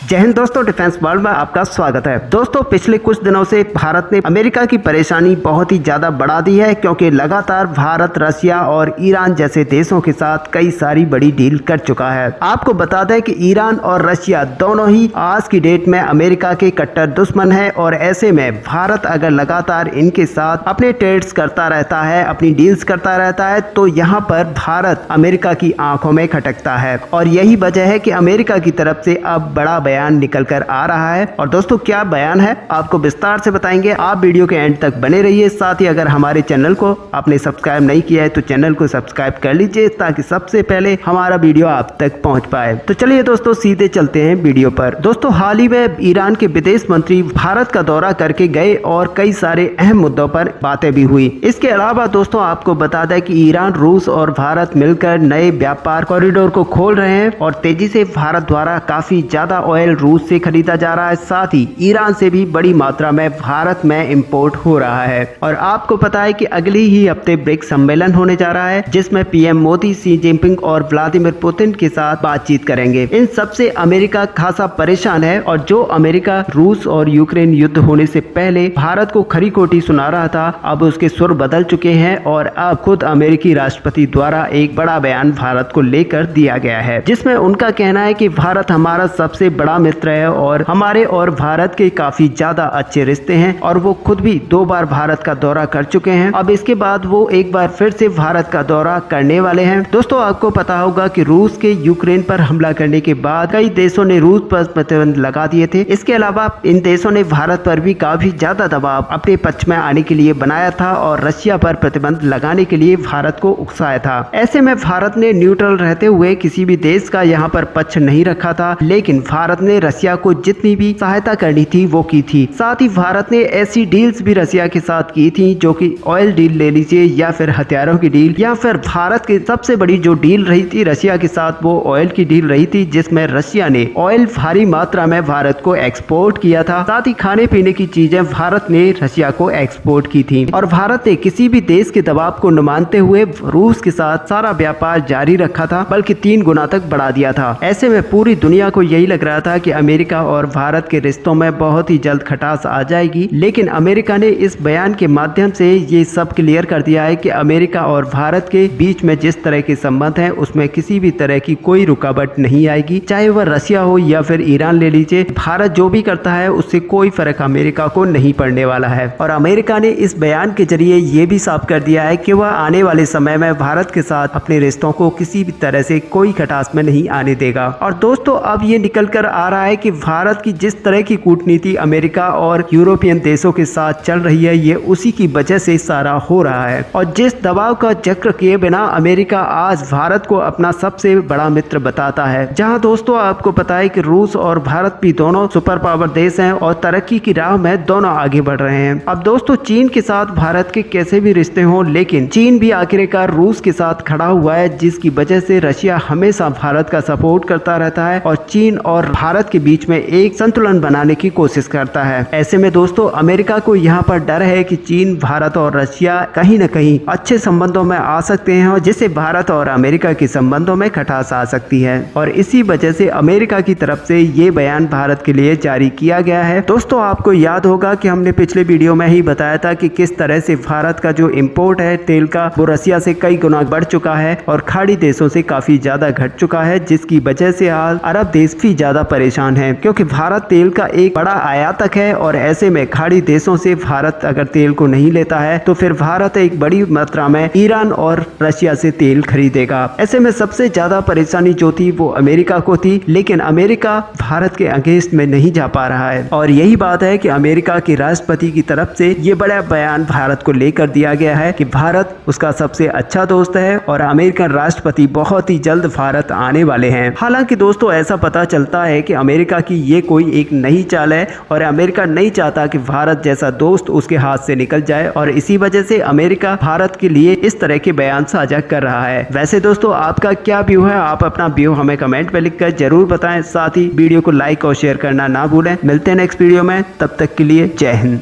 जय हिंद दोस्तों, defence world में आपका स्वागत है। दोस्तों, पिछले कुछ दिनों से भारत ने अमेरिका की परेशानी बहुत ही ज्यादा बढ़ा दी है, क्योंकि लगातार भारत रशिया और ईरान जैसे देशों के साथ कई सारी बड़ी डील कर चुका है। आपको बता दें कि ईरान और रशिया दोनों ही आज की डेट में अमेरिका के कट्टर दुश्मन है, और ऐसे में भारत अगर लगातार इनके साथ अपने ट्रेड्स करता रहता है, अपनी डील्स करता रहता है, तो यहाँ पर भारत अमेरिका की आंखों में खटकता है। और यही वजह है कि अमेरिका की तरफ से अब बड़ा बयान निकल कर आ रहा है। और दोस्तों, क्या बयान है आपको विस्तार से बताएंगे। आप वीडियो के एंड तक बने रहिए। साथ ही अगर हमारे चैनल को आपने सब्सक्राइब नहीं किया है तो चैनल को सब्सक्राइब कर लीजिए, ताकि सबसे पहले हमारा वीडियो आप तक पहुंच पाए। तो चलिए दोस्तों, सीधे चलते हैं वीडियो पर। दोस्तों, हाल ही में ईरान के विदेश मंत्री भारत का दौरा करके गए और कई सारे अहम मुद्दों पर बातें भी हुई। इसके अलावा दोस्तों, आपको बता दें कि ईरान, रूस और भारत मिलकर नए व्यापार कॉरिडोर को खोल रहे हैं, और तेजी से भारत द्वारा काफी ज्यादा ऑयल रूस से खरीदा जा रहा है। साथ ही ईरान से भी बड़ी मात्रा में भारत में इंपोर्ट हो रहा है। और आपको पता है कि अगली ही हफ्ते ब्रिक्स सम्मेलन होने जा रहा है, जिसमें पीएम मोदी, शी जिनपिंग और व्लादिमीर पुतिन के साथ बातचीत करेंगे। इन सबसे अमेरिका खासा परेशान है, और जो अमेरिका रूस और यूक्रेन युद्ध होने से पहले भारत को खरी खोटी सुना रहा था, अब उसके सुर बदल चुके हैं, और अब खुद अमेरिकी राष्ट्रपति द्वारा एक बड़ा बयान भारत को लेकर दिया गया है, जिसमें उनका कहना है कि भारत हमारा सबसे बड़ा मित्र है और हमारे और भारत के काफी ज्यादा अच्छे रिश्ते हैं, और वो खुद भी 2 बार भारत का दौरा कर चुके हैं। अब इसके बाद वो एक बार फिर से भारत का दौरा करने वाले हैं। दोस्तों, आपको पता होगा कि रूस के यूक्रेन पर हमला करने के बाद कई देशों ने रूस पर प्रतिबंध लगा दिए थे। इसके अलावा इन देशों ने भारत पर भी काफी ज्यादा दबाव अपने पक्ष में आने के लिए बनाया था, और रशिया पर प्रतिबंध लगाने के लिए भारत को उकसाया था। ऐसे में भारत ने न्यूट्रल रहते हुए किसी भी देश का यहाँ पर पक्ष नहीं रखा था, लेकिन भारत ने रशिया को जितनी भी सहायता करनी थी वो की थी। साथ ही भारत ने ऐसी डील्स भी रशिया के साथ की थी, जो कि ऑयल डील ले लीजिए, या फिर हथियारों की डील, या फिर भारत की सबसे बड़ी जो डील रही थी रशिया के साथ, वो ऑयल की डील रही थी, जिसमें रशिया ने ऑयल भारी मात्रा में भारत को एक्सपोर्ट किया था। साथ ही खाने पीने की चीजें भारत ने रशिया को एक्सपोर्ट की थी, और भारत ने किसी भी देश के दबाव को न मानते हुए रूस के साथ सारा व्यापार जारी रखा था, बल्कि 3 गुना तक बढ़ा दिया था। ऐसे में पूरी दुनिया को यही लग रहा था कि अमेरिका और भारत के रिश्तों में बहुत ही जल्द खटास आ जाएगी, लेकिन अमेरिका ने इस बयान के माध्यम से ये सब क्लियर कर दिया है कि अमेरिका और भारत के बीच में जिस तरह के संबंध हैं, उसमें किसी भी तरह की कोई रुकावट नहीं आएगी, चाहे वह रशिया हो या फिर ईरान ले लीजिए। भारत जो भी करता है उससे कोई फर्क अमेरिका को नहीं पड़ने वाला है। और अमेरिका ने इस बयान के जरिए ये भी साफ कर दिया है कि वह आने वाले समय में भारत के साथ अपने रिश्तों को किसी भी तरह से कोई खटास में नहीं आने देगा। और दोस्तों, अब ये निकल कर आ रहा है कि भारत की जिस तरह की कूटनीति अमेरिका और यूरोपियन देशों के साथ चल रही है, ये उसी की वजह से सारा हो रहा है। और जिस दबाव का जिक्र किए बिना अमेरिका आज भारत को अपना सबसे बड़ा मित्र बताता है, जहां दोस्तों आपको पता है कि रूस और भारत भी दोनों सुपर पावर देश हैं, और तरक्की की राह में दोनों आगे बढ़ रहे हैं। अब दोस्तों, चीन के साथ भारत के कैसे भी रिश्ते हों, लेकिन चीन भी आखिरकार रूस के साथ खड़ा हुआ है, जिसकी वजह से रशिया हमेशा भारत का सपोर्ट करता रहता है, और चीन और भारत के बीच में एक संतुलन बनाने की कोशिश करता है। ऐसे में दोस्तों, अमेरिका को यहाँ पर डर है कि चीन, भारत और रशिया कहीं न कहीं अच्छे संबंधों में आ सकते हैं, और जिससे भारत और अमेरिका के संबंधों में खटास आ सकती है। और इसी वजह से अमेरिका की तरफ से ये बयान भारत के लिए जारी किया गया है। दोस्तों, आपको याद होगा कि हमने पिछले वीडियो में ही बताया था कि किस तरह से भारत का जो इम्पोर्ट है तेल का, वो रशिया से कई गुना बढ़ चुका है, और खाड़ी देशों से काफी ज्यादा घट चुका है, जिसकी वजह से आज अरब देश भी ज्यादा परेशान है, क्योंकि भारत तेल का एक बड़ा आयातक है। और ऐसे में खाड़ी देशों से भारत अगर तेल को नहीं लेता है, तो फिर भारत एक बड़ी मात्रा में ईरान और रशिया से तेल खरीदेगा। ऐसे में सबसे ज्यादा परेशानी जो थी वो अमेरिका को थी, लेकिन अमेरिका भारत के अगेंस्ट में नहीं जा पा रहा है। और यही बात है कि अमेरिका के राष्ट्रपति की तरफ से ये बड़ा बयान भारत को लेकर दिया गया है कि भारत उसका सबसे अच्छा दोस्त है, और अमेरिकन राष्ट्रपति बहुत ही जल्द भारत आने वाले हैं। हालांकि दोस्तों, ऐसा पता चलता है कि अमेरिका की ये कोई एक नई चाल है, और अमेरिका नहीं चाहता कि भारत जैसा दोस्त उसके हाथ से निकल जाए, और इसी वजह से अमेरिका भारत के लिए इस तरह के बयान साझा कर रहा है। वैसे दोस्तों, आपका क्या व्यू है? आप अपना व्यू हमें कमेंट में लिखकर जरूर बताएं। साथ ही वीडियो को लाइक और शेयर करना ना भूलें। मिलते हैं नेक्स्ट वीडियो में, तब तक के लिए जय हिंद।